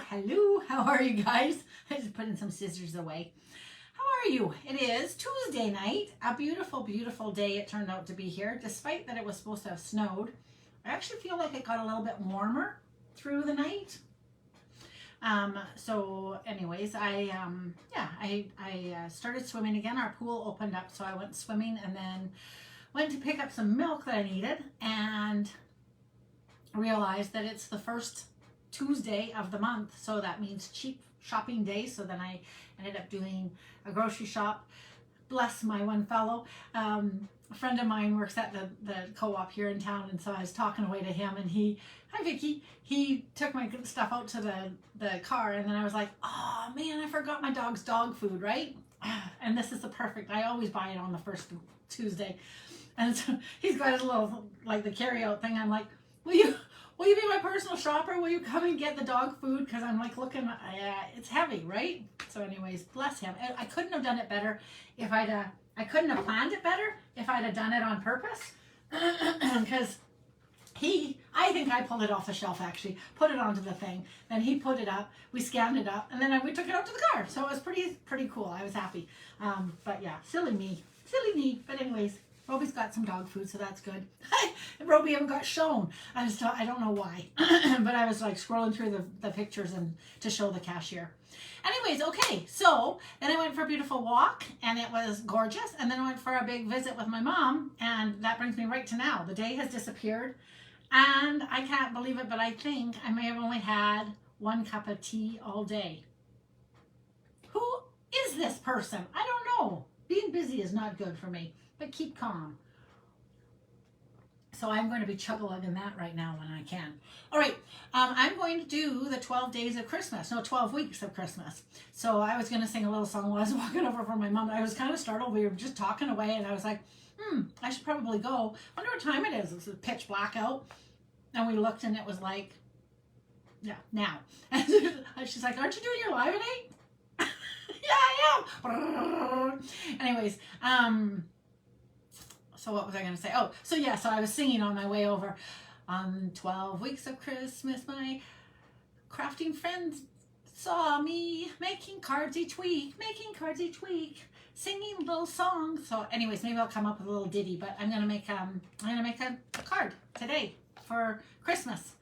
Hello, how are you guys? I just put in some scissors away. How are you? It is Tuesday night, a beautiful, beautiful day it turned out to be here, despite that it was supposed to have snowed. I actually feel like it got a little bit warmer through the night. So anyways, I started swimming again. Our pool opened up, so I went swimming and then went to pick up some milk that I needed and realized that it's the first Tuesday of the month, so that means cheap shopping day. So then I ended up doing a grocery shop. Bless my one fellow. A friend of mine works at the co-op here in town, and so I was talking away to him, and hi Vicky, he took my stuff out to the car, and then I was like, oh man, I forgot my dog's dog food, right? And this is the perfect, I always buy it on the first Tuesday. And so he's got his little, like the carry out thing. I'm like, will you be my personal shopper? Will you come and get the dog food? Because I'm like looking, it's heavy, right? So anyways, bless him. I couldn't have done it better if I couldn't have planned it better if I'd have done it on purpose. Because I think I pulled it off the shelf actually, put it onto the thing. Then he put it up, we scanned it up, and then we took it out to the car. So it was pretty cool. I was happy. But yeah, silly me. But anyways, Roby's got some dog food, so that's good. Roby haven't got shown. I don't know why, but I was like scrolling through the pictures and to show the cashier. Anyways, okay, so then I went for a beautiful walk, and it was gorgeous. And then I went for a big visit with my mom, and that brings me right to now. The day has disappeared, and I can't believe it, but I think I may have only had one cup of tea all day. Who is this person? I don't know. Being busy is not good for me. But keep calm. So I'm going to be chug-a-lugging that right now when I can. All right, I'm going to do the 12 days of Christmas. No, 12 weeks of Christmas. So I was going to sing a little song while I was walking over for my mom. I was kind of startled. We were just talking away, and I was like, I should probably go. I wonder what time it is. It's pitch black out. And we looked, and it was like, yeah, now. And she's like, aren't you doing your live at 8? Yeah, I am. Anyways, so what was I going to say? Oh, so yeah, so I was singing on my way over. 12 weeks of Christmas, my crafting friends saw me making cards each week, singing little songs. So anyways, maybe I'll come up with a little ditty, but I'm going to make a card today for Christmas.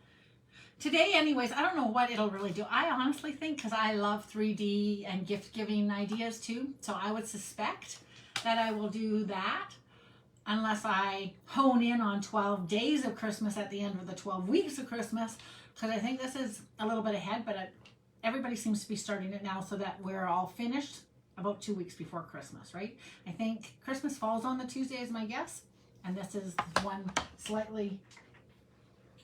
Today, anyways, I don't know what it'll really do. I honestly think, because I love 3D and gift giving ideas too, so I would suspect that I will do that. Unless I hone in on 12 days of Christmas at the end of the 12 weeks of Christmas, because I think this is a little bit ahead, but everybody seems to be starting it now so that we're all finished about 2 weeks before Christmas, right? I think Christmas falls on the Tuesday is my guess, and this is one slightly,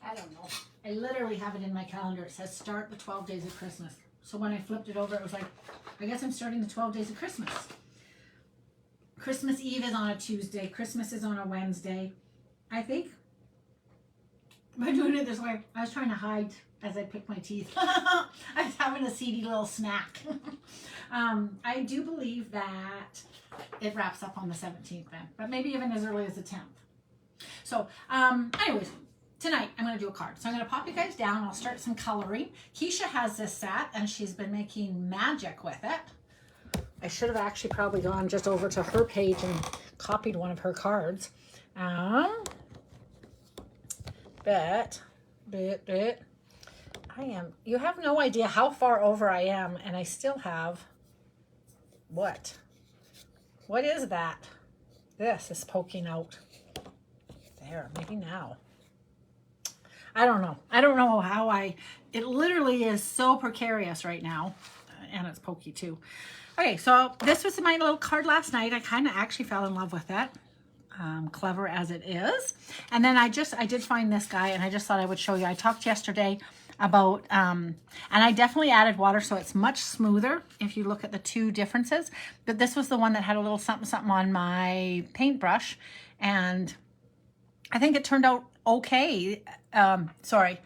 I don't know. I literally have it in my calendar. It says start the 12 days of Christmas. So when I flipped it over, it was like, I guess I'm starting the 12 days of Christmas. Christmas Eve is on a Tuesday. Christmas is on a Wednesday. I think by doing it this way, I was trying to hide as I picked my teeth. I was having a seedy little snack. I do believe that it wraps up on the 17th then, but maybe even as early as the 10th. So anyways, tonight I'm going to do a card. So I'm going to pop you guys down. I'll start some coloring. Keisha has this set, and she's been making magic with it. I should have actually probably gone just over to her page and copied one of her cards. But you have no idea how far over I am, and I still have, what is that? This is poking out. There, maybe now. I don't know how it literally is so precarious right now, and it's pokey too. Okay, so this was my little card last night. I kind of actually fell in love with it, clever as it is. And then I did find this guy, and I just thought I would show you. I talked yesterday about, and I definitely added water, so it's much smoother if you look at the two differences. But this was the one that had a little something on my paintbrush, and I think it turned out okay. Sorry,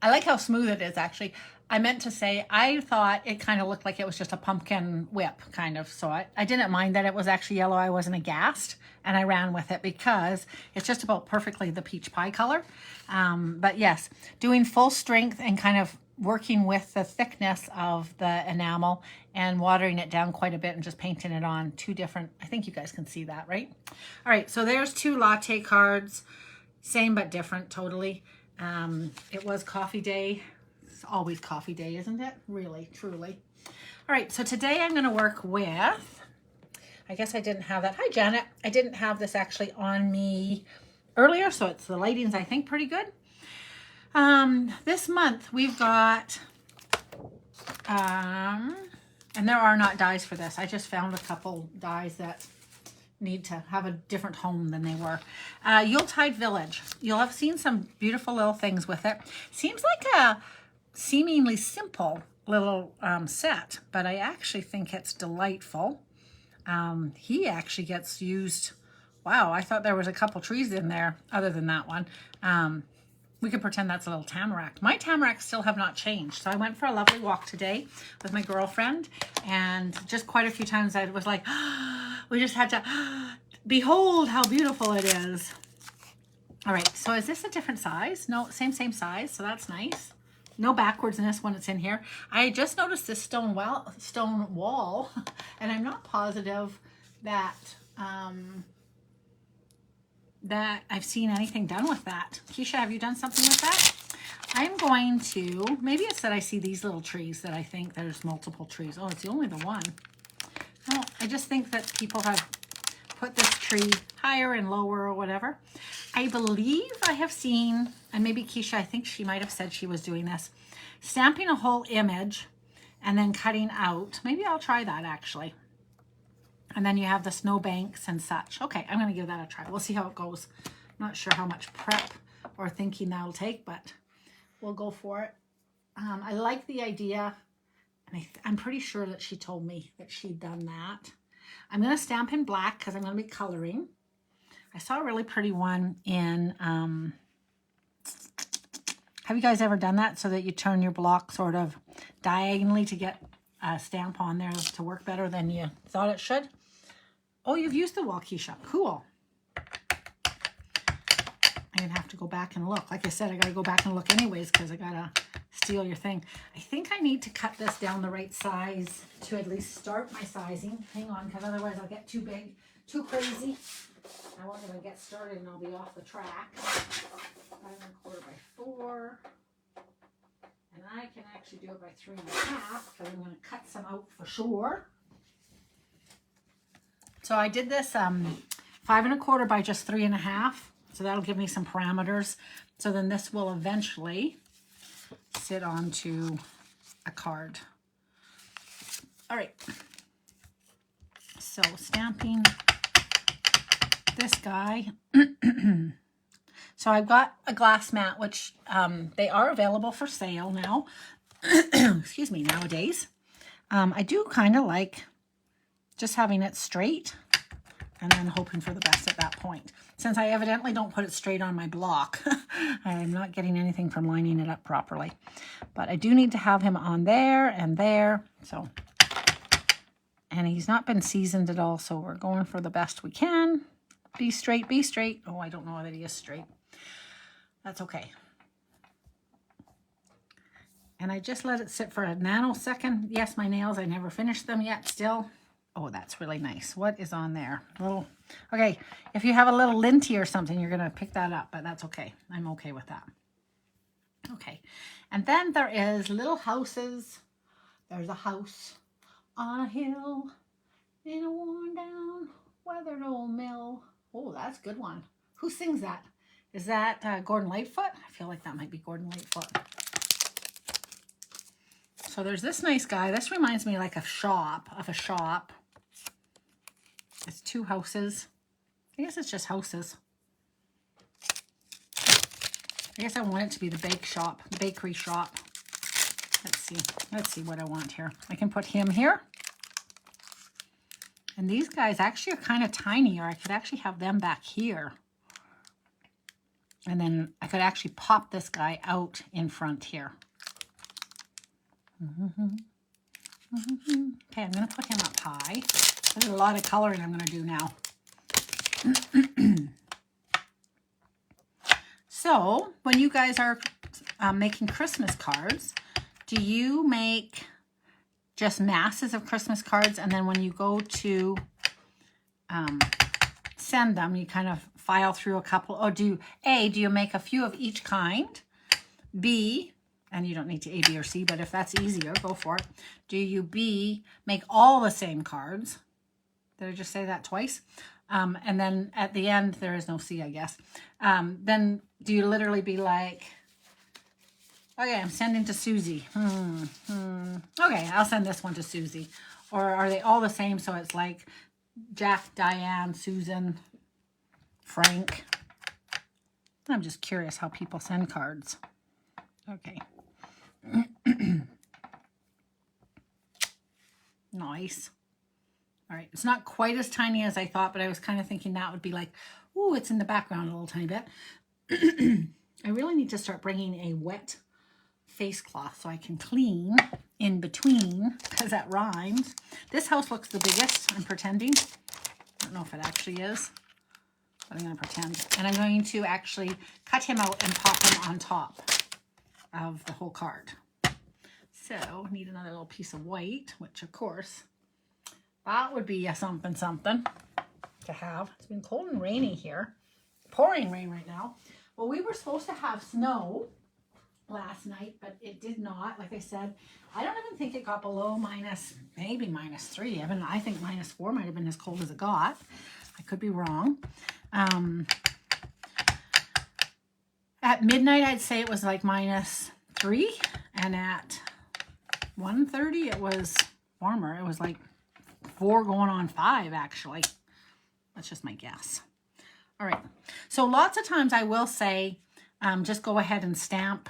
I like how smooth it is actually. I meant to say, I thought it kind of looked like it was just a pumpkin whip, kind of. So I didn't mind that it was actually yellow. I wasn't aghast, and I ran with it because it's just about perfectly the peach pie color. But yes, doing full strength and kind of working with the thickness of the enamel and watering it down quite a bit and just painting it on two different, I think you guys can see that, right? All right, so there's 2 latte cards, same but different totally. It was coffee day. It's always coffee day, isn't it? Really, truly. All right, so today I'm gonna work with, I guess I didn't have that. Hi, Janet. I didn't have this actually on me earlier, so it's the lighting's, I think, pretty good. This month we've got, and there are not dies for this. I just found a couple dies that need to have a different home than they were. Yuletide Village. You'll have seen some beautiful little things with it. Seems like a seemingly simple little set, but I actually think it's delightful. He actually gets used. Wow, I thought there was a couple trees in there other than that one. We could pretend that's a little tamarack. My tamaracks still have not changed. So I went for a lovely walk today with my girlfriend, and just quite a few times I was like, we just had to behold how beautiful it is. All right, so is this a different size? No, same size, so that's nice. No backwards in this when it's in here. I just noticed this stone wall, and I'm not positive that that I've seen anything done with that. Keisha, have you done something with that? I'm going to, maybe it's that I see these little trees that I think there's multiple trees. Oh, it's only the one. No, I just think that people have put this tree higher and lower or whatever. I believe I have seen, and maybe Keisha, I think she might have said she was doing this, stamping a whole image and then cutting out. Maybe I'll try that actually. And then you have the snowbanks and such. Okay, I'm going to give that a try. We'll see how it goes. Not sure how much prep or thinking that'll take, but we'll go for it. I like the idea, and I'm pretty sure that she told me that she'd done that. I'm going to stamp in black because I'm going to be coloring. I saw a really pretty one in, have you guys ever done that so that you turn your block sort of diagonally to get a stamp on there to work better than you thought it should? Oh, you've used the wall, Keisha. Cool. I'm going to have to go back and look. Like I said, I got to go back and look anyways because I got to steal your thing. I think I need to cut this down the right size to at least start my sizing. Hang on, because otherwise I'll get too big, too crazy. I won't even get started and I'll be off the track. 5 1/4 by 4. And I can actually do it by 3 1/2 because I'm going to cut some out for sure. So I did this 5 1/4 by just 3 1/2. So that'll give me some parameters. So then this will eventually sit onto a card. All right. So stamping this guy. So I've got a glass mat, which they are available for sale now. Excuse me, nowadays. I do kind of like just having it straight and then hoping for the best at that point. Since I evidently don't put it straight on my block, I'm not getting anything from lining it up properly. But I do need to have him on there and there. So, and he's not been seasoned at all, so we're going for the best we can. Be straight, be straight. Oh, I don't know that he is straight. That's okay. And I just let it sit for a nanosecond. Yes, my nails, I never finished them yet still. Oh, that's really nice. What is on there? Okay, if you have a little linty or something, you're going to pick that up, but that's okay. I'm okay with that. Okay, and then there is little houses. There's a house on a hill in a worn down, weathered old mill. Oh, that's a good one. Who sings that? Is that Gordon Lightfoot? I feel like that might be Gordon Lightfoot. So there's this nice guy. This reminds me like of a shop. It's 2 houses. I guess it's just houses. I guess I want it to be the bakery shop. Let's see what I want here. I can put him here. And these guys actually are kind of tiny, or I could actually have them back here. And then I could actually pop this guy out in front here. Okay, I'm going to put him up high. There's a lot of coloring I'm going to do now. So, when you guys are making Christmas cards, Do you make just masses of Christmas cards, and then when you go to send them, you kind of file through a couple? Or do you make a few of each kind? B, and you don't need to A, B, or C, but if that's easier, go for it. Do you B, make all the same cards? Did I just say that twice? And then at the end, there is no C, I guess. Then do you literally be like, okay, I'm sending to Susie. Okay, I'll send this one to Susie. Or are they all the same? So it's like Jack, Diane, Susan, Frank. I'm just curious how people send cards. Okay. Nice. All right, it's not quite as tiny as I thought, but I was kind of thinking that would be like, ooh, it's in the background a little tiny bit. I really need to start bringing a wet face cloth so I can clean in between, because that rhymes. This house looks the biggest. I'm pretending. I don't know if it actually is, but I'm going to pretend. And I'm going to actually cut him out and pop him on top of the whole card. So I need another little piece of white, which of course, that would be a something to have. It's been cold and rainy here. Pouring rain right now. Well, we were supposed to have snow last night, but it did not. Like I said, I don't even think it got below maybe -3. I think -4 might have been as cold as it got. I could be wrong. At midnight, I'd say it was like -3. And at 1:30, it was warmer. It was like 4 going on 5, actually. That's just my guess. All right. So lots of times I will say, just go ahead and stamp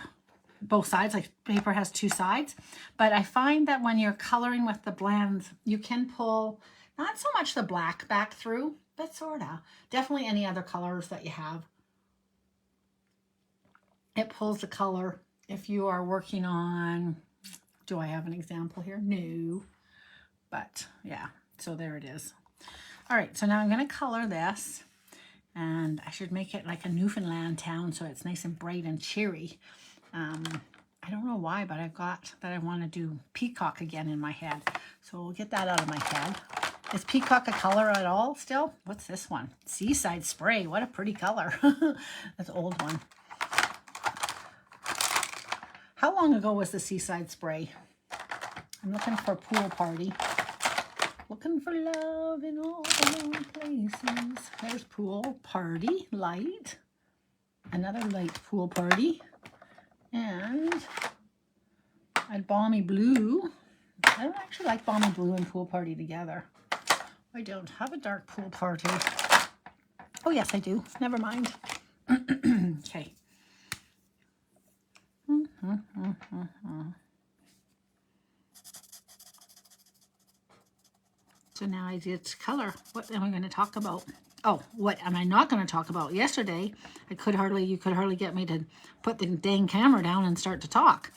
both sides. Like paper has 2 sides. But I find that when you're coloring with the blends, you can pull not so much the black back through, but sort of. Definitely any other colors that you have. It pulls the color. If you are working on, do I have an example here? No. But yeah, so there it is. All right, so now I'm going to color this, and I should make it like a Newfoundland town so it's nice and bright and cheery. I don't know why, but I've got that I want to do peacock again in my head. So we'll get that out of my head. Is peacock a color at all still? What's this one? Seaside Spray. What a pretty color. That's an old one. How long ago was the Seaside Spray? I'm looking for a pool party. Looking for love in all the wrong places. There's pool party, light. Another light pool party. And a balmy blue. I don't actually like balmy blue and pool party together. I don't have a dark pool party. Oh, yes, I do. Never mind. Okay. So now I get color. What am I going to talk about? Oh, what am I not going to talk about? Yesterday, you could hardly get me to put the dang camera down and start to talk.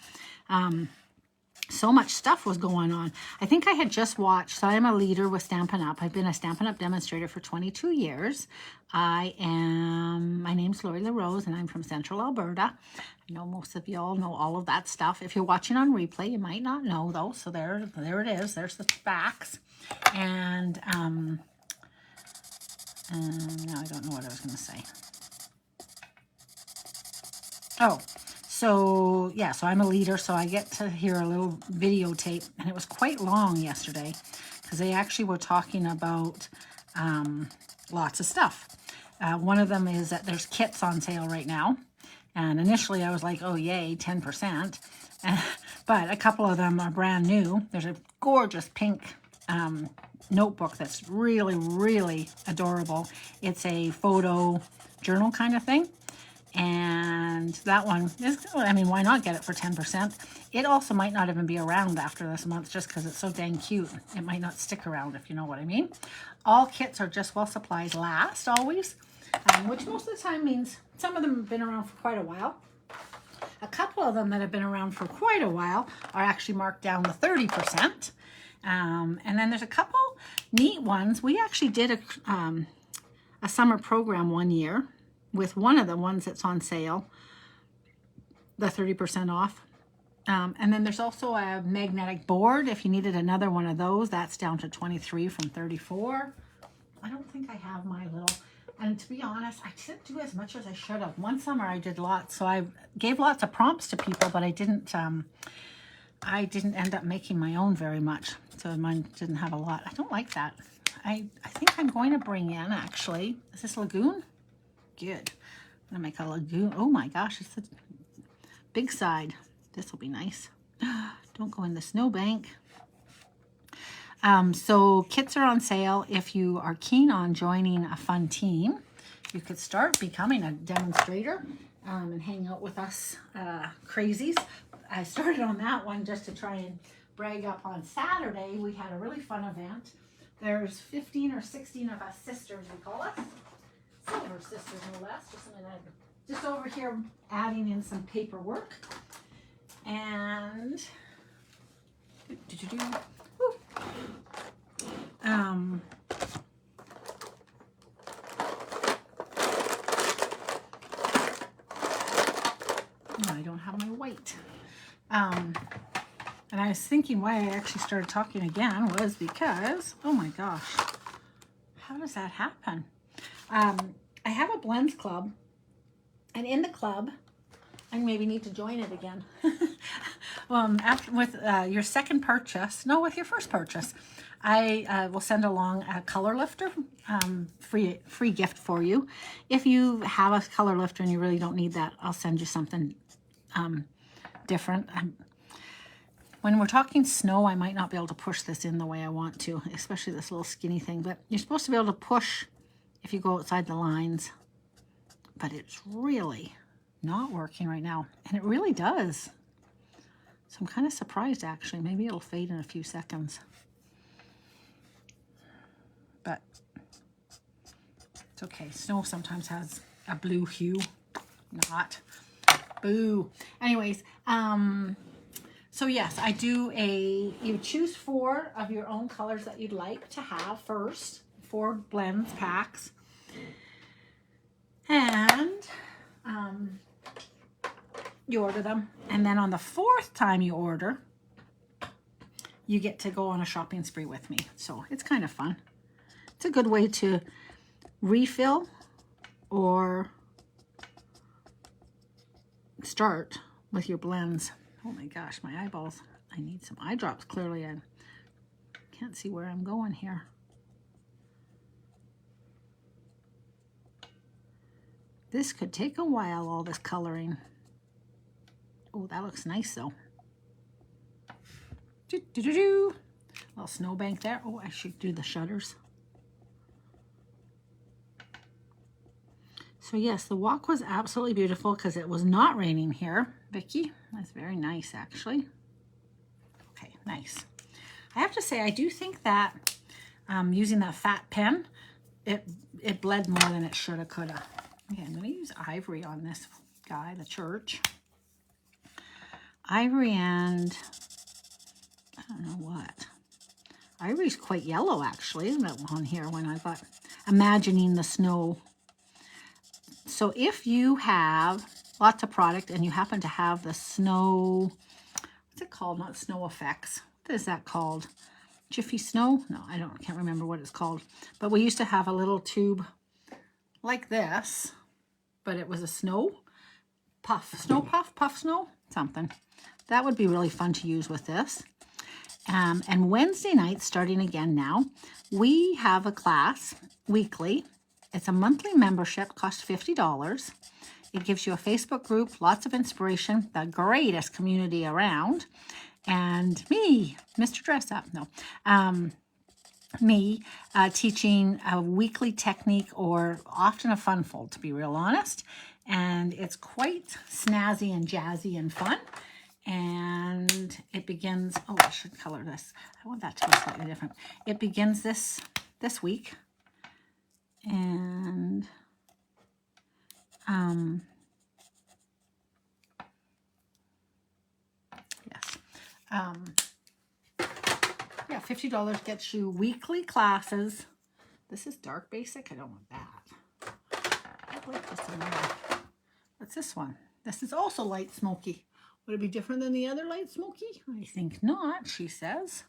So much stuff was going on. I think I had just watched, so I'm a leader with Stampin' Up. I've been a Stampin' Up demonstrator for 22 years. My name's Lori LaRose, and I'm from Central Alberta. I know most of y'all know all of that stuff. If you're watching on replay, you might not know, though. So there it is. There's the facts. And now I don't know what I was going to say. Oh, so yeah, so I'm a leader, so I get to hear a little videotape, and it was quite long yesterday because they actually were talking about lots of stuff. One of them is that there's kits on sale right now, and initially I was like, oh yay, 10%, but a couple of them are brand new. There's a gorgeous pink notebook that's really, really adorable. It's a photo journal kind of thing. And that one is, I mean, why not get it for 10%? It also might not even be around after this month just because it's so dang cute. It might not stick around, if you know what I mean. All kits are just while supplies last, always, which most of the time means some of them have been around for quite a while. A couple of them that have been around for quite a while are actually marked down to 30%. And then there's a couple neat ones. We actually did a summer program one year with one of the ones that's on sale, the 30% off. And then there's also a magnetic board. If you needed another one of those, that's down to 23 from 34. I don't think I have my little, and to be honest, I didn't do as much as I should have. One summer I did lots, so I gave lots of prompts to people, but I didn't end up making my own very much. So mine didn't have a lot. I don't like that. I think I'm going to bring in, actually, is this lagoon? Good. I'm gonna make a lagoon. Oh my gosh, it's a big side. This will be nice. Don't go in the snowbank. So kits are on sale. If you are keen on joining a fun team, you could start becoming a demonstrator and hang out with us crazies. I started on that one just to try and brag up. On Saturday. We had a really fun event. There's 15 or 16 of us sisters, we call us. Silver sisters, no less. Just over here adding in some paperwork. And I don't have my white. And I was thinking why I actually started talking again was because, oh my gosh, how does that happen? I have a blends club, and in the club, I maybe need to join it again. With your second purchase, no, with your first purchase, I will send along a color lifter, free gift for you. If you have a color lifter and you really don't need that, I'll send you something different. When we're talking snow, I might not be able to push this in the way I want to, especially this little skinny thing, but you're supposed to be able to push if you go outside the lines, but it's really not working right now, and it really does. So I'm kind of surprised, actually. Maybe it'll fade in a few seconds, but it's okay. Snow sometimes has a blue hue. Not. Boo. Anyways, so yes, I do you choose 4 of your own colors that you'd like to have first, 4 blends packs, and you order them, and then on the 4th time you order, you get to go on a shopping spree with me. So it's kind of fun. It's a good way to refill or start with your blends. Oh my gosh, my eyeballs. I need some eye drops. Clearly I can't see where I'm going here. This could take a while, all this coloring. Oh, that looks nice though. Little snowbank there. Oh, I should do the shutters. So yes, the walk was absolutely beautiful because it was not raining here. Vicky, that's very nice actually. Okay, nice. I have to say, I do think that using that fat pen, it bled more than it shoulda, coulda. Okay, I'm going to use ivory on this guy, the church. Ivory and I don't know what. Ivory's quite yellow actually, isn't it, on here when I got imagining the snow. So if you have lots of product and you happen to have the snow, what's it called? Not snow effects. What is that called? Jiffy Snow? No, can't remember what it's called. But we used to have a little tube like this, but it was a snow puff, puff snow, something. That would be really fun to use with this. And Wednesday nights, starting again now, we have a class weekly. It's a monthly membership, costs $50. It gives you a Facebook group, lots of inspiration, the greatest community around, and me, Mr. Dress Up, no, me teaching a weekly technique or often a fun fold, to be real honest. And it's quite snazzy and jazzy and fun. And it begins, oh, I should color this. I want that to be slightly different. It begins this week. And yes. Yeah, $50 gets you weekly classes. This is dark basic. I don't want that. I like this one. What's this one? This is also light smoky. Would it be different than the other light smoky? I think not, she says.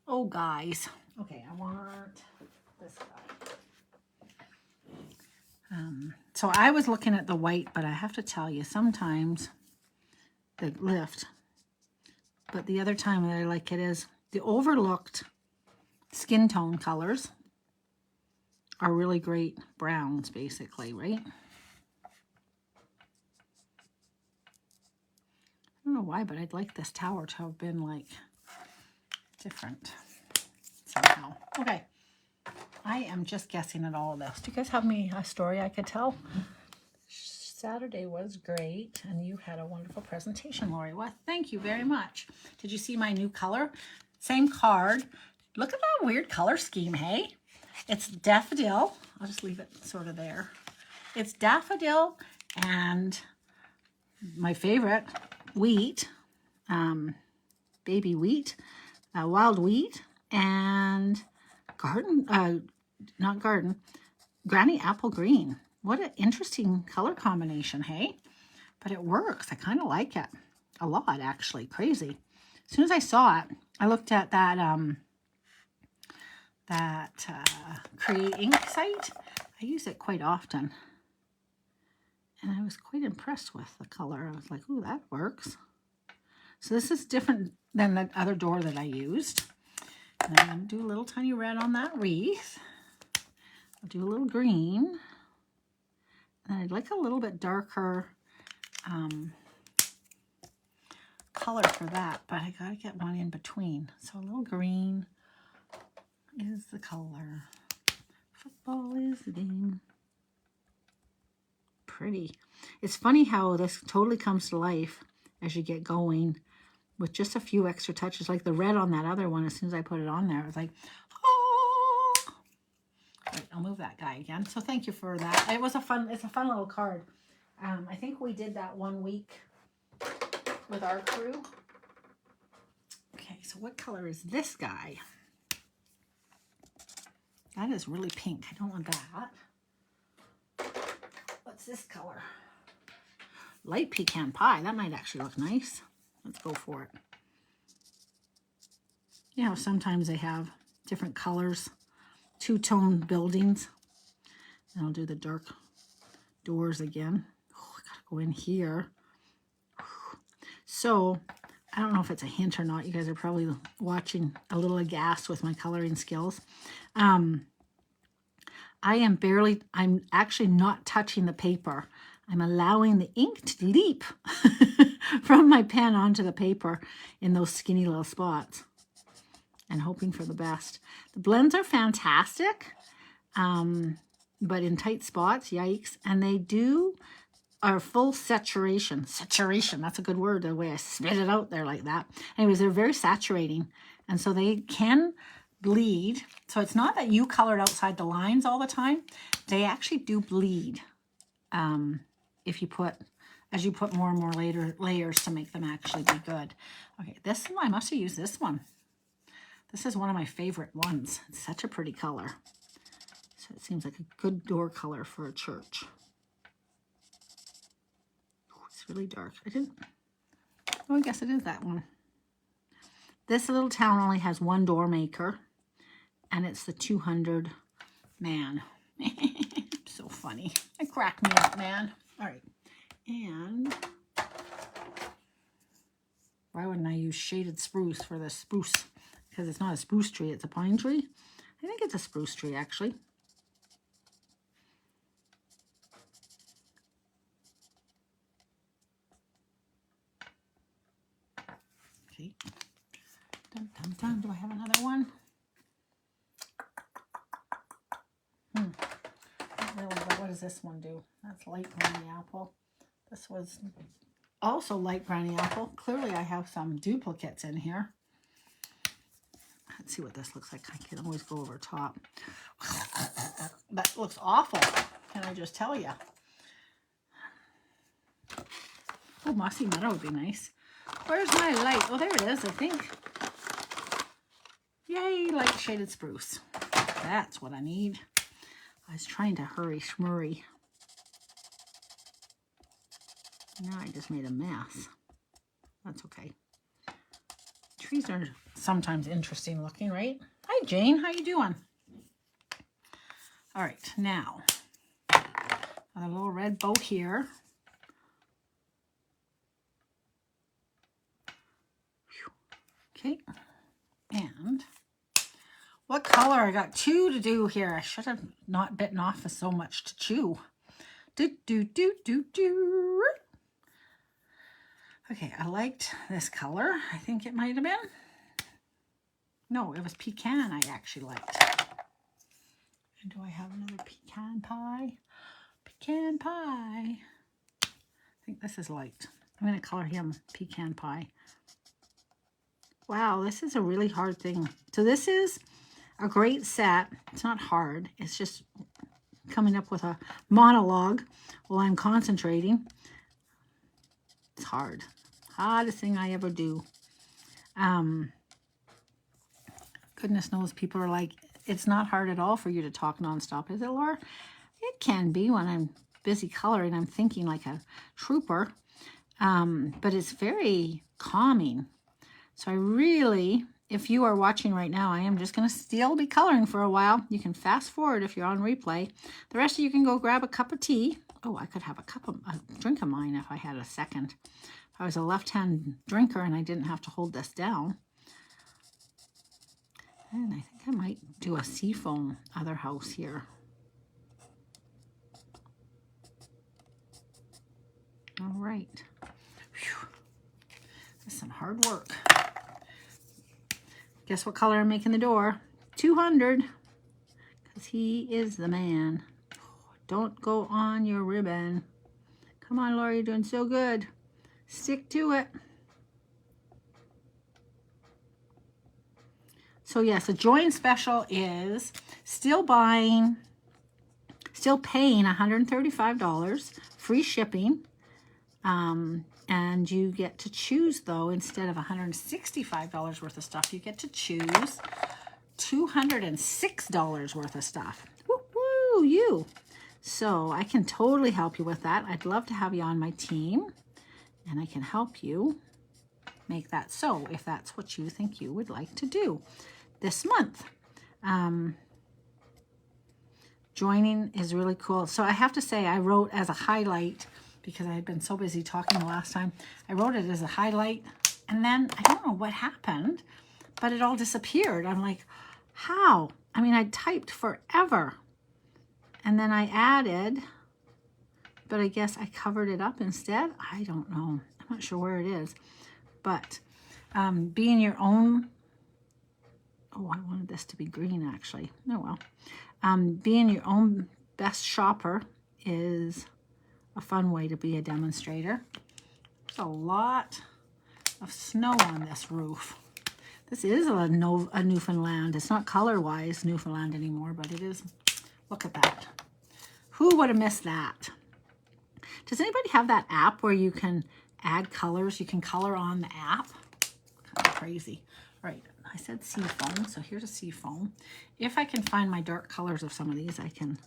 Oh, guys. Okay, I want this guy. So I was looking at the white, but I have to tell you, sometimes the lift, but the other time that I like it is the overlooked skin tone colors are really great browns, basically, right? I don't know why, but I'd like this tower to have been like different somehow. Okay, I am just guessing at all of this. Do you guys have me a story I could tell? Saturday was great, and you had a wonderful presentation, Lori. Well, thank you very much. Did you see my new color? Same card. Look at that weird color scheme, hey? It's daffodil. I'll just leave it sort of there. It's daffodil and my favorite, wheat, baby wheat, wild wheat, and granny apple green. What an interesting color combination, hey? But it works. I kind of like it a lot, actually. Crazy. As soon as I saw it, I looked at that Create Ink site. I use it quite often. And I was quite impressed with the color. I was like, ooh, that works. So this is different than the other door that I used. And I'm going to do a little tiny red on that wreath. I'll do a little green. And I'd like a little bit darker color for that, but I gotta get one in between. So a little green is the color. Football is the game. Pretty. It's funny how this totally comes to life as you get going with just a few extra touches, like the red on that other one. As soon as I put it on there, I was like, oh. Right, I'll move that guy again. So thank you for that. It's a fun little card. I think we did that 1 week with our crew. Okay, so what color is this guy? That is really pink. I don't want that. What's this color? Light pecan pie. That might actually look nice. Let's go for it. You know, sometimes they have different colors, two-tone buildings. And I'll do the dark doors again. Oh, I gotta go in here. So, I don't know if it's a hint or not. You guys are probably watching a little aghast with my coloring skills. I'm actually not touching the paper. I'm allowing the ink to leap from my pen onto the paper in those skinny little spots and hoping for the best. The blends are fantastic, but in tight spots, yikes. And they are full saturation. Saturation, that's a good word, the way I spit it out there like that. Anyways, they're very saturating, and so they can bleed. So it's not that you colored outside the lines all the time. They actually do bleed as you put more and more layers to make them actually be good. Okay, this one, I must have used this one. This is one of my favorite ones. It's such a pretty color. So it seems like a good door color for a church. It's really dark. I guess it is that one. This little town only has one door maker, and it's the 200 man. So funny. It cracked me up, man. All right. And why wouldn't I use shaded spruce for the spruce? Because it's not a spruce tree, it's a pine tree. I think it's a spruce tree, actually. Okay. Dun, dun, dun. Do I have another one? Really, but what does this one do? That's light granny apple. This was also light granny apple. Clearly I have some duplicates in here. Let's see what this looks like. I can always go over top. That looks awful. Can I just tell you? Oh, mossy meadow would be nice. Where's my light? Oh, there it is, I think. Yay, light shaded spruce. That's what I need. I was trying to hurry schmurry. Now I just made a mess. That's okay. Trees are sometimes interesting looking, right? Hi, Jane. How you doing? All right, now a little red bow here. Okay, and what color? I got 2 to do here. I should have not bitten off for so much to chew. Do. Okay, I liked this color. I think it might have been. No, it was pecan I actually liked. And do I have another pecan pie? Pecan pie. I think this is light. I'm going to color him pecan pie. Wow, this is a really hard thing. So this is a great set. It's not hard. It's just coming up with a monologue while I'm concentrating. It's hard. Hardest thing I ever do. Goodness knows people are like, it's not hard at all for you to talk nonstop, is it, Laura? It can be when I'm busy coloring. I'm thinking like a trooper. But it's very calming. So I really, if you are watching right now, I am just going to still be coloring for a while. You can fast forward if you're on replay. The rest of you can go grab a cup of tea. Oh, I could have a drink of mine if I had a second. If I was a left-hand drinker and I didn't have to hold this down. And I think I might do a seafoam other house here. All right. Whew. This is some hard work. Guess what color I'm making the door? 200. Because he is the man. Don't go on your ribbon. Come on, Laura, you're doing so good. Stick to it. So yes, the join special is still paying $135, free shipping. And you get to choose, though, instead of $165 worth of stuff, you get to choose $206 worth of stuff. Woo, you. So I can totally help you with that. I'd love to have you on my team, and I can help you make that so if that's what you think you would like to do this month. Joining is really cool. So I have to say, I wrote as a highlight, because I had been so busy talking the last time. I wrote it as a highlight, and then I don't know what happened, but it all disappeared. I'm like, how? I mean, I typed forever, and then I added, but I guess I covered it up instead. I don't know. I'm not sure where it is, but being your own, oh, I wanted this to be green actually. Oh well. Being your own best shopper is a fun way to be a demonstrator. There's a lot of snow on this roof. This is a Newfoundland. It's not color-wise Newfoundland anymore, but it is. Look at that. Who would have missed that? Does anybody have that app where you can add colors? You can color on the app. Kind of crazy. All right, I said seafoam, so here's a seafoam. If I can find my dark colors of some of these, I can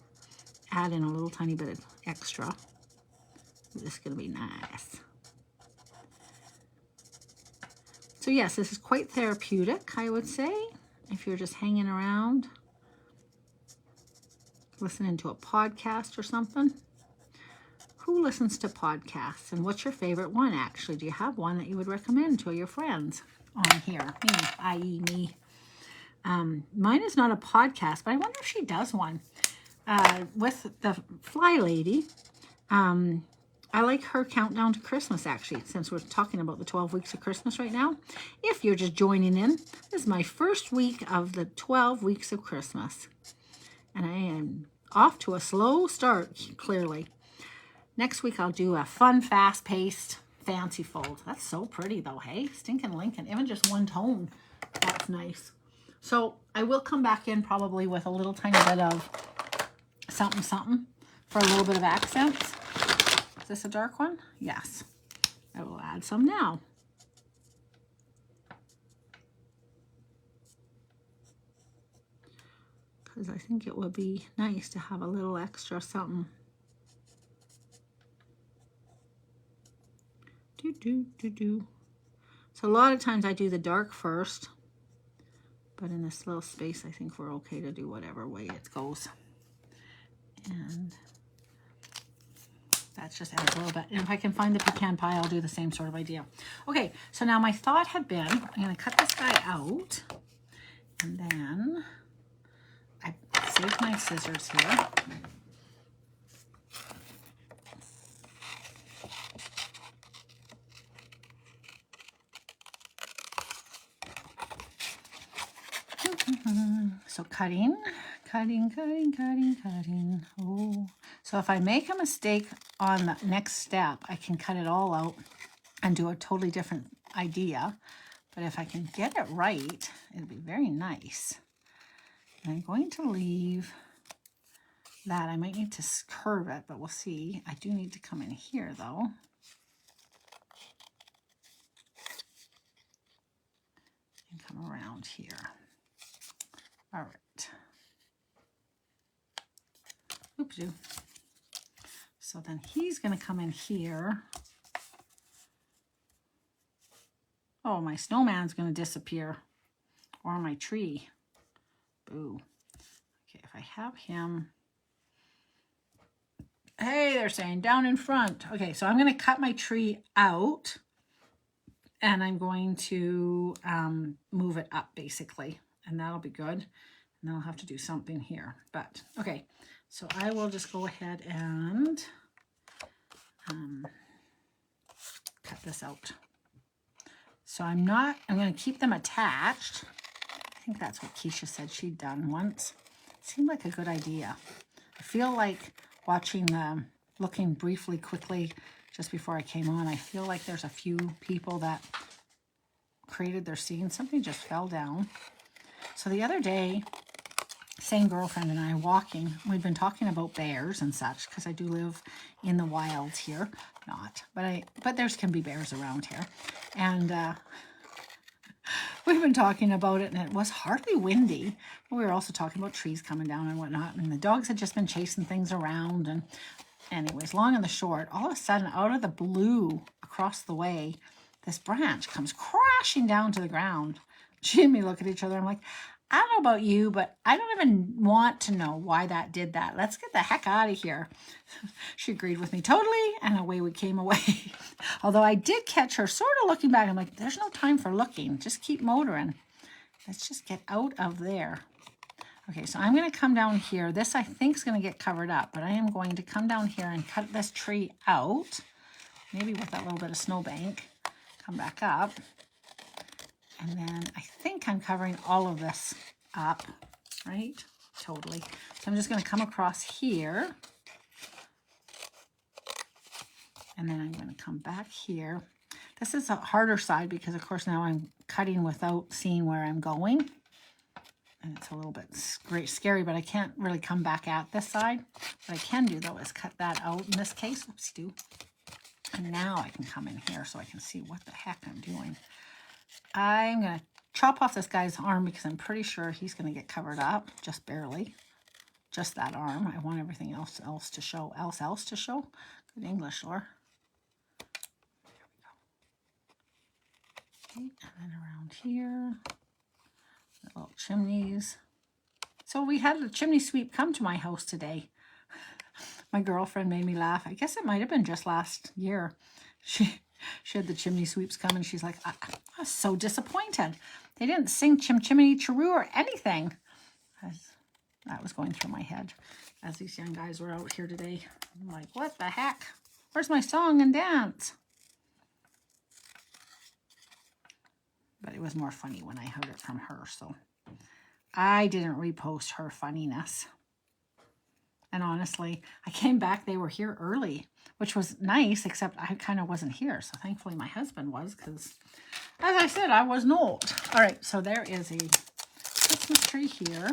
add in a little tiny bit of extra. This is going to be nice. So yes, this is quite therapeutic, I would say, if you're just hanging around, listening to a podcast or something. Who listens to podcasts? And what's your favorite one, actually? Do you have one that you would recommend to your friends on here? Me, i.e. me. Mine is not a podcast, but I wonder if she does one. With the Fly Lady, I like her countdown to Christmas, actually, since we're talking about the 12 weeks of Christmas right now. If you're just joining in, this is my first week of the 12 weeks of Christmas. And I am off to a slow start, clearly. Next week, I'll do a fun, fast-paced, fancy fold. That's so pretty, though, hey? Stinking Lincoln. Even just one tone. That's nice. So I will come back in probably with a little tiny bit of something, something for a little bit of accents. Is this a dark one? Yes. I will add some now. Because I think it would be nice to have a little extra something. So a lot of times I do the dark first, but in this little space, I think we're okay to do whatever way it goes. And that's just adds a little bit. And if I can find the pecan pie, I'll do the same sort of idea. Okay, so now my thought had been, I'm gonna cut this guy out, and then I saved my scissors here. So cutting. Oh, so if I make a mistake on the next step, I can cut it all out and do a totally different idea. But if I can get it right, it'll be very nice. And I'm going to leave that. I might need to curve it, but we'll see. I do need to come in here though. And come around here. All right. Oopsie. So then he's going to come in here. Oh, my snowman's going to disappear. Or my tree. Boo. Okay, if I have him. Hey, they're saying down in front. Okay, so I'm going to cut my tree out. And I'm going to move it up basically. And that'll be good. And then I'll have to do something here. But, okay. So I will just go ahead and cut this out. So I'm going to keep them attached. I think that's what Keisha said she'd done once. It seemed like a good idea. I feel like watching them, looking briefly, quickly, just before I came on, I feel like there's a few people that created their scene. Something just fell down. So the other day, same girlfriend and I walking, we've been talking about bears and such, because I do live in the wilds here. Not, but there can be bears around here. And we've been talking about it, and it was hardly windy. But we were also talking about trees coming down and whatnot, and the dogs had just been chasing things around. And anyways, long and the short, all of a sudden, out of the blue, across the way, this branch comes crashing down to the ground. She and me look at each other. I'm like, I don't know about you, but I don't even want to know why that did that. Let's get the heck out of here. She agreed with me totally, and away we came away. Although I did catch her sort of looking back. I'm like, there's no time for looking. Just keep motoring. Let's just get out of there. Okay, so I'm going to come down here. This, I think, is going to get covered up, but I am going to come down here and cut this tree out. Maybe with that little bit of snowbank. Come back up. And then I think I'm covering all of this up, right? Totally. So I'm just going to come across here. And then I'm going to come back here. This is a harder side because, of course, now I'm cutting without seeing where I'm going. And it's a little bit scary, but I can't really come back at this side. What I can do, though, is cut that out in this case. Whoopsie-doo. And now I can come in here so I can see what the heck I'm doing. I'm going to chop off this guy's arm because I'm pretty sure he's going to get covered up, just barely. Just that arm. I want everything else to show. Else to show. Good English, Laura. There we go. Okay, and then around here, the little chimneys. So we had a chimney sweep come to my house today. My girlfriend made me laugh. I guess it might have been just last year. She had the chimney sweeps come, and she's like, I was so disappointed. They didn't sing Chim Chimney Chiroo or anything. That was going through my head as these young guys were out here today. I'm like, what the heck? Where's my song and dance? But it was more funny when I heard it from her, so I didn't repost her funniness. And honestly, I came back, they were here early, which was nice, except I kind of wasn't here. So thankfully my husband was, because as I said, I was not. All right, so there is a Christmas tree here.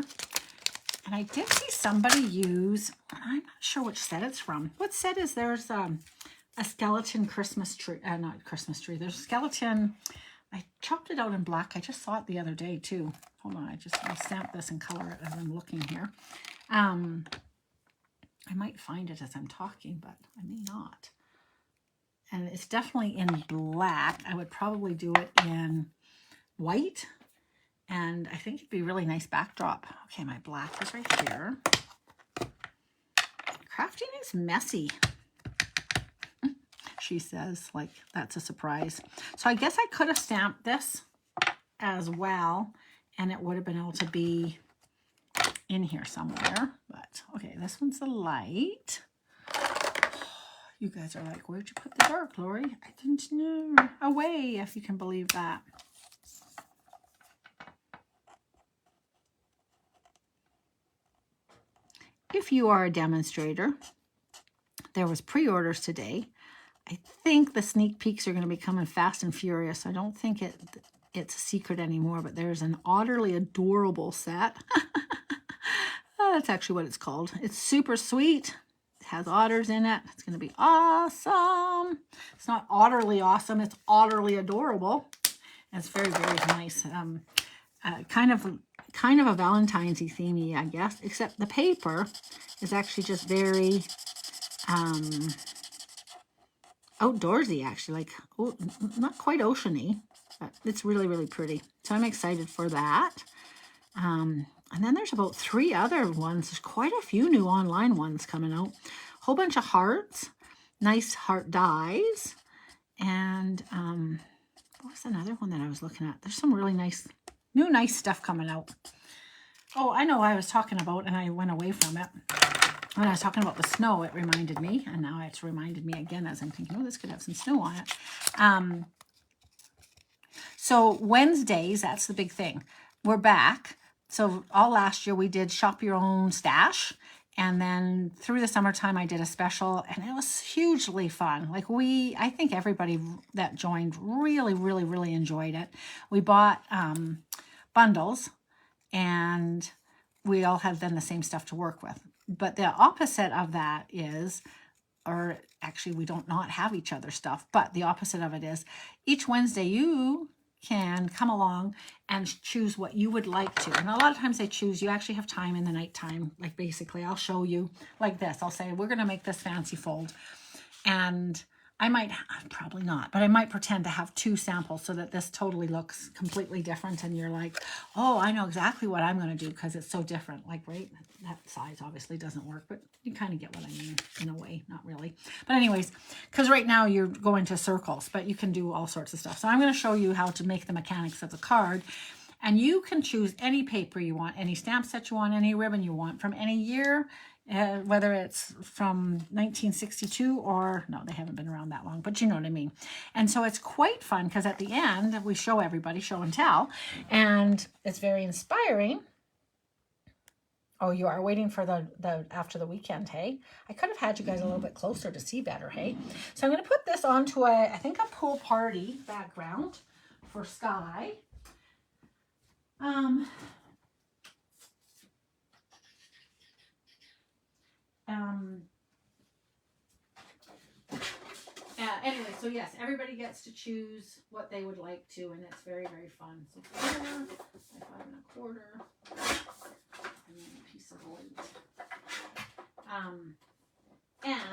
And I did see somebody use, I'm not sure which set it's from. What set is there's a skeleton Christmas tree, not Christmas tree. There's a skeleton, I chopped it out in black. I just saw it the other day too. Hold on, I'll stamp this and color it as I'm looking here. I might find it as I'm talking, but I may not. and it's definitely in black. I would probably do it in white, and I think it'd be a really nice backdrop. Okay, my black is right here. Crafting is messy, she says, like that's a surprise. So I guess I could have stamped this as well, and it would have been able to be in here somewhere. But okay, this one's the light. You guys are like, where'd you put the dark, Lori? I didn't know. Away, if you can believe that. If you are a demonstrator, there was pre-orders today. I think the sneak peeks are going to be coming fast and furious. I don't think it's a secret anymore, but there's an utterly adorable set. That's actually what it's called. It's super sweet. It has otters in it. It's going to be awesome. It's not utterly awesome. It's utterly adorable. And it's very, very nice. Kind of a Valentine's-y themey, I guess, except the paper is actually just very outdoorsy, actually, like, oh, not quite oceany, but it's really, really pretty. So I'm excited for that. And then there's about 3 other ones. There's quite a few new online ones coming out. Whole bunch of hearts, nice heart dies. And what was another one that I was looking at? There's some really nice, nice stuff coming out. Oh, I know I was talking about, and I went away from it. When I was talking about the snow, it reminded me, and now it's reminded me again as I'm thinking, oh, this could have some snow on it. So Wednesdays, that's the big thing. We're back. So all last year we did shop your own stash. And then through the summertime, I did a special, and it was hugely fun. Like I think everybody that joined really, really, really enjoyed it. We bought bundles, and we all had then the same stuff to work with. But the opposite of that is, or actually we don't not have each other's stuff, but the opposite of it is each Wednesday you can come along and choose what you would like to. And a lot of times they choose, you actually have time in the nighttime. Like basically I'll show you like this. I'll say, we're going to make this fancy fold. And I might, probably not, but I might pretend to have 2 samples so that this totally looks completely different. And you're like, oh, I know exactly what I'm going to do because it's so different. Like, right, that size obviously doesn't work, but you kind of get what I mean in a way, not really. But anyways, because right now you're going to circles, but you can do all sorts of stuff. So I'm going to show you how to make the mechanics of the card. And you can choose any paper you want, any stamp set you want, any ribbon you want from any year. Whether it's from 1962 or, no, they haven't been around that long, but you know what I mean. And so it's quite fun because at the end, we show everybody, show and tell, and it's very inspiring. Oh, you are waiting for the after the weekend, hey? I could have had you guys a little bit closer to see better, hey? So I'm going to put this onto I think a pool party background for Sky. Anyway, so yes, everybody gets to choose what they would like to, and it's very, very fun. So 4 by 5 1/4, and then a piece of white. And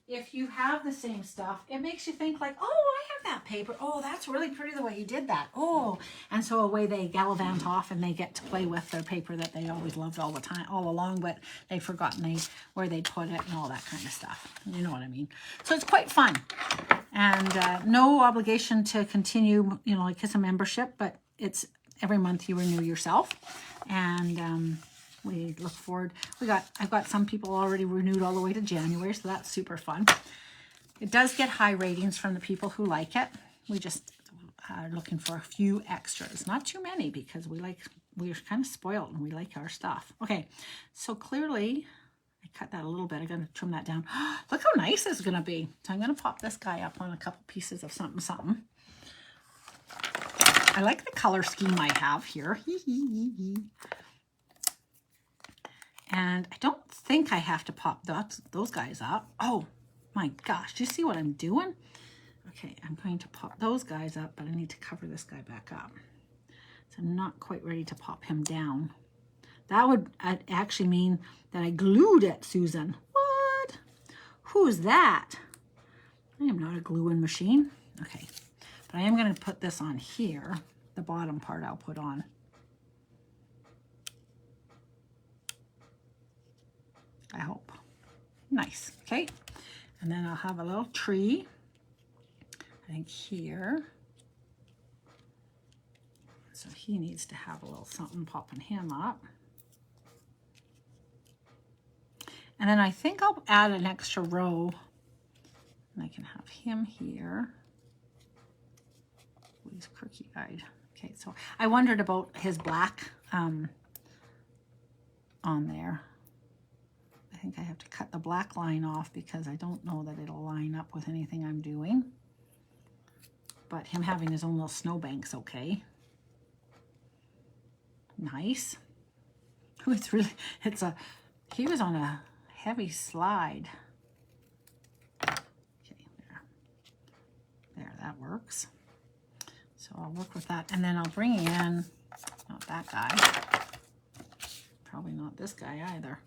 if you have the same stuff, it makes you think like, oh, I have that paper. Oh, that's really pretty the way you did that. Oh, and so away they gallivant off and they get to play with their paper that they always loved all the time, all along, but they've forgotten where they put it and all that kind of stuff. You know what I mean? So it's quite fun. And no obligation to continue, you know, like it's a membership, but it's every month you renew yourself. And we look forward. I've got some people already renewed all the way to January, so that's super fun. It does get high ratings from the people who like it. We just are looking for a few extras, not too many, because we're kind of spoiled and we like our stuff. Okay, so clearly I cut that a little bit. I'm going to trim that down. Look how nice this is going to be. So I'm going to pop this guy up on a couple pieces of something. I like the color scheme I have here. And I don't think I have to pop those guys up. Oh my gosh, do you see what I'm doing? Okay, I'm going to pop those guys up, but I need to cover this guy back up. So I'm not quite ready to pop him down. That would actually mean that I glued it, Susan. What? Who's that? I am not a gluing machine. Okay, but I am going to put this on here. The bottom part I'll put on. I hope. Nice. Okay, and then I'll have a little tree, I think here. So he needs to have a little something popping him up. And then I think I'll add an extra row, and I can have him here. Oh, he's crookey-eyed. Okay, so I wondered about his black on there. I think I have to cut the black line off because I don't know that it'll line up with anything I'm doing. But him having his own little snowbank's okay. Nice. Oh, it's really, he was on a heavy slide. Okay, there, that works. So I'll work with that, and then I'll bring in, not that guy, probably not this guy either.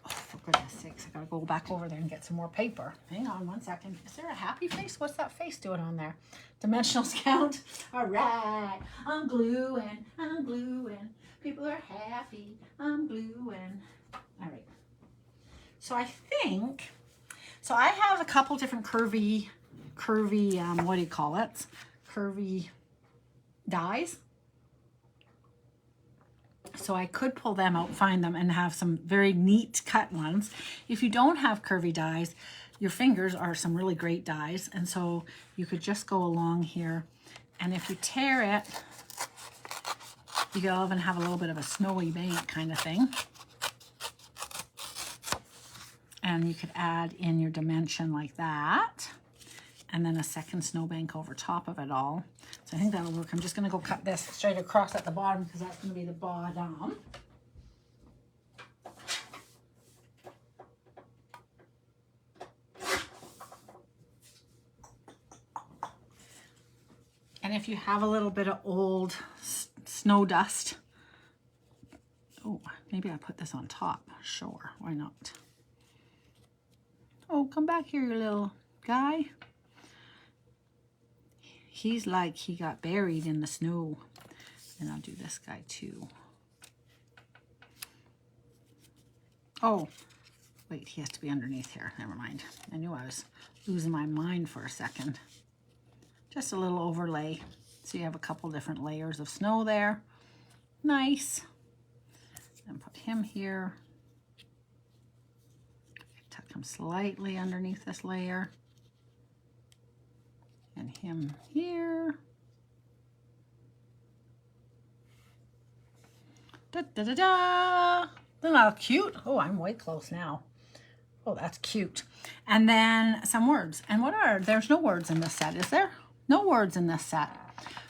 Oh, for goodness sakes, I gotta go back over there and get some more paper. Hang on one second. Is there a happy face? What's that face doing on there? Dimensionals count. All right, I'm gluing, I'm gluing. People are happy, I'm gluing. All right. So I think, so I have a couple different curvy, what do you call it? Curvy dies. So I could pull them out, find them, and have some very neat cut ones. If you don't have curvy dies, your fingers are some really great dies. And so you could just go along here. And if you tear it, you can even have a little bit of a snowy bank kind of thing. And you could add in your dimension like that. And then a second snowbank over top of it all. So I think that'll work. I'm just going to go cut this straight across at the bottom because that's going to be the bottom. And if you have a little bit of old snow dust, oh, maybe I put this on top. Sure, why not? Oh, come back here, you little guy. He's like he got buried in the snow. And I'll do this guy too. Oh, wait, he has to be underneath here. Never mind. I knew I was losing my mind for a second. Just a little overlay. So you have a couple different layers of snow there. Nice. And put him here. Tuck him slightly underneath this layer. And him here. Da da da da. Isn't that cute? Oh, I'm way close now. Oh, that's cute. And then some words. And what are, there's no words in this set, is there? No words in this set.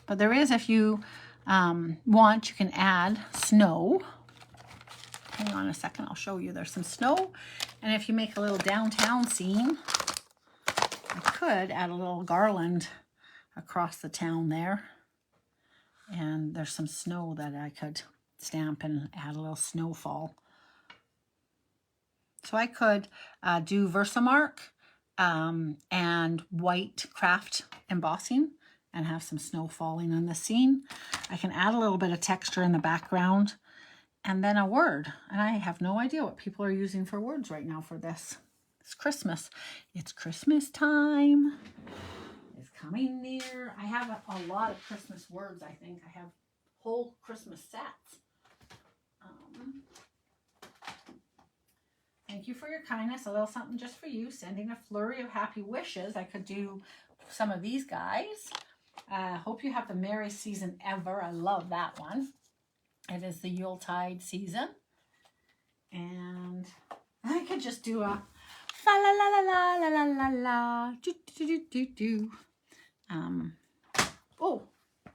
But there is, if you want, you can add snow. Hang on a second, I'll show you. There's some snow. And if you make a little downtown scene, I could add a little garland across the town there. And there's some snow that I could stamp and add a little snowfall. So I could do Versamark and white craft embossing and have some snow falling on the scene. I can add a little bit of texture in the background and then a word. And I have no idea what people are using for words right now for this. It's Christmas. It's Christmas time. It's coming near. I have a lot of Christmas words, I think. I have whole Christmas sets. Thank you for your kindness. A little something just for you. Sending a flurry of happy wishes. I could do some of these guys. Hope you have the merriest season ever. I love that one. It is the Yuletide season. And I could just do a fa la la la la la la la la do do do do do. Oh,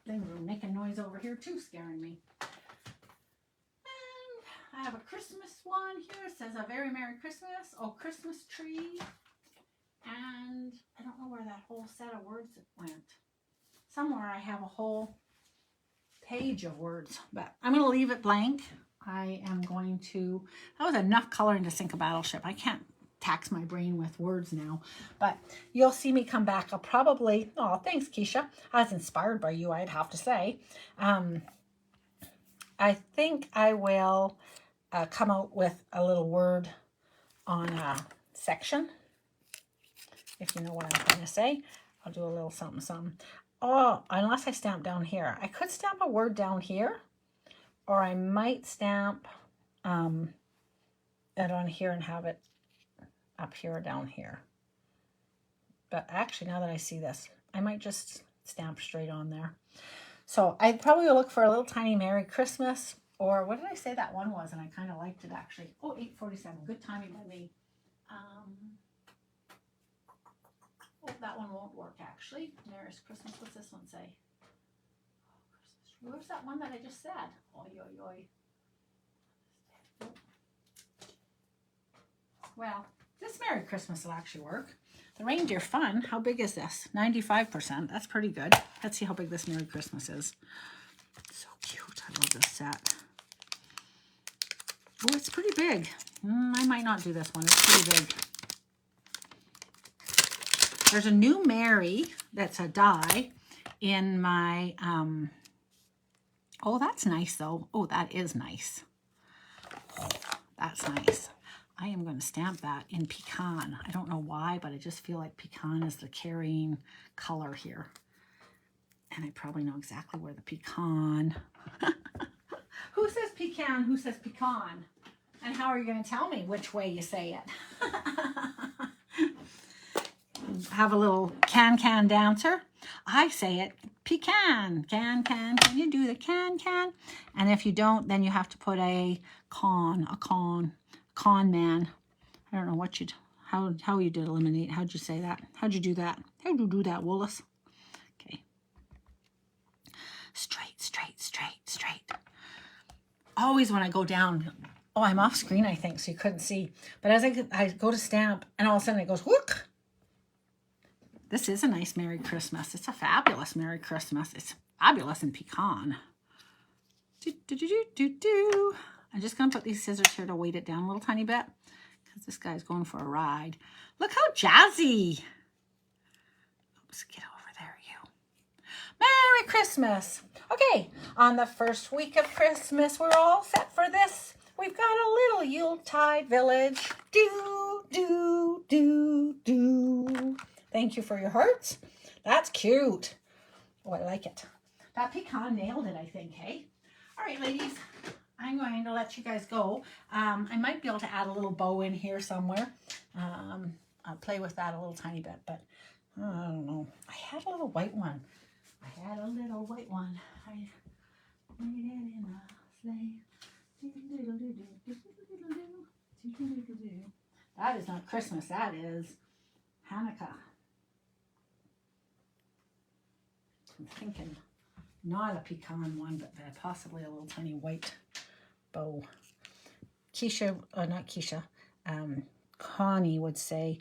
they were making noise over here too, scaring me. I have a Christmas one here. It says a very Merry Christmas. Oh, Christmas tree. And I don't know where that whole set of words went. Somewhere I have a whole page of words, but I'm going to leave it blank. I am going to, that was enough coloring to sink a battleship. I can't tax my brain with words now. But you'll see me come back. I'll probably, oh, thanks, Keisha. I was inspired by you, I'd have to say. I think I will come out with a little word on a section, if you know what I'm trying to say. I'll do a little something, something. Oh, unless I stamp down here. I could stamp a word down here, or I might stamp it on here and have it up here or down here. But actually, now that I see this, I might just stamp straight on there. So I'd probably look for a little tiny Merry Christmas, or what did I say that one was? And I kind of liked it, actually. Oh, 8:47. Good timing by me. Oh, that one won't work, actually. Merry Christmas. What's this one say? Oh, Christmas. Where's that one that I just said? Oi, oi, oi. Well, this Merry Christmas will actually work. The reindeer fun. How big is this? 95%. That's pretty good. Let's see how big this Merry Christmas is. So cute. I love this set. Oh, it's pretty big. I might not do this one. It's pretty big. There's a new Mary that's a die in my, oh, that's nice though. Oh, that is nice. Oh, that's nice. I am going to stamp that in pecan. I don't know why, but I just feel like pecan is the carrying color here. And I probably know exactly where the pecan. Who says pecan? Who says pecan? And how are you going to tell me which way you say it? Have a little can dancer. I say it pecan. Can you do the can? And if you don't, then you have to put a con man. I don't know what you'd, how you did eliminate. How'd you say that? How'd you do that? How'd you do that, Willis? Okay. Straight. Always when I go down, oh, I'm off screen, I think, so you couldn't see. But as I go to stamp, and all of a sudden it goes, whook. This is a nice Merry Christmas. It's a fabulous Merry Christmas. It's fabulous in pecan. I'm just going to put these scissors here to weight it down a little tiny bit, because this guy's going for a ride. Look how jazzy. Oops, get over there, you. Merry Christmas. Okay, on the first week of Christmas, we're all set for this. We've got a little Yuletide Village. Do. Thank you for your hearts. That's cute. Oh, I like it. That pecan nailed it, I think, hey? All right, ladies, I'm going to let you guys go. I might be able to add a little bow in here somewhere. I'll play with that a little tiny bit, but I don't know. I had a little white one. I made it in a sleigh. That is not Christmas. That is Hanukkah. I'm thinking not a pecan one, but possibly a little tiny white bow. Connie would say,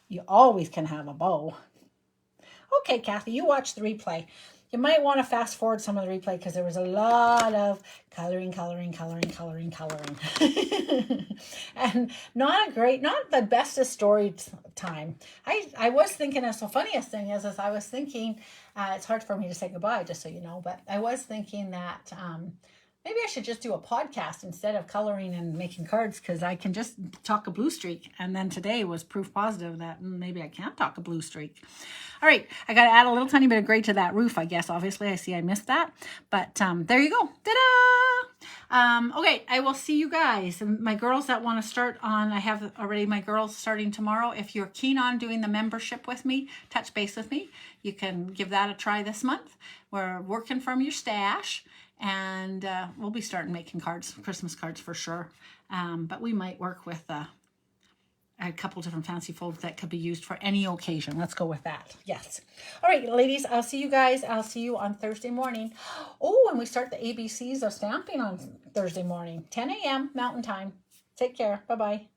you always can have a bow. Okay, Kathy, you watch the replay. You might want to fast forward some of the replay because there was a lot of coloring. And not the bestest story time. I was thinking, the funniest thing is I was thinking, it's hard for me to say goodbye, just so you know, but I was thinking that maybe I should just do a podcast instead of coloring and making cards, because I can just talk a blue streak. And then today was proof positive that maybe I can't talk a blue streak. All right, I got to add a little tiny bit of gray to that roof, I guess. Obviously, I see I missed that. But there you go. Ta-da! Okay, I will see you guys. And my girls that want to start on, I have already my girls starting tomorrow. If you're keen on doing the membership with me, touch base with me. You can give that a try this month. We're working from your stash. And we'll be starting making cards, Christmas cards for sure. But we might work with a couple different fancy folds that could be used for any occasion. Let's go with that. Yes. All right, ladies, I'll see you guys. I'll see you on Thursday morning. Oh, and we start the ABCs of stamping on Thursday morning, 10 a.m. Mountain Time. Take care. Bye-bye.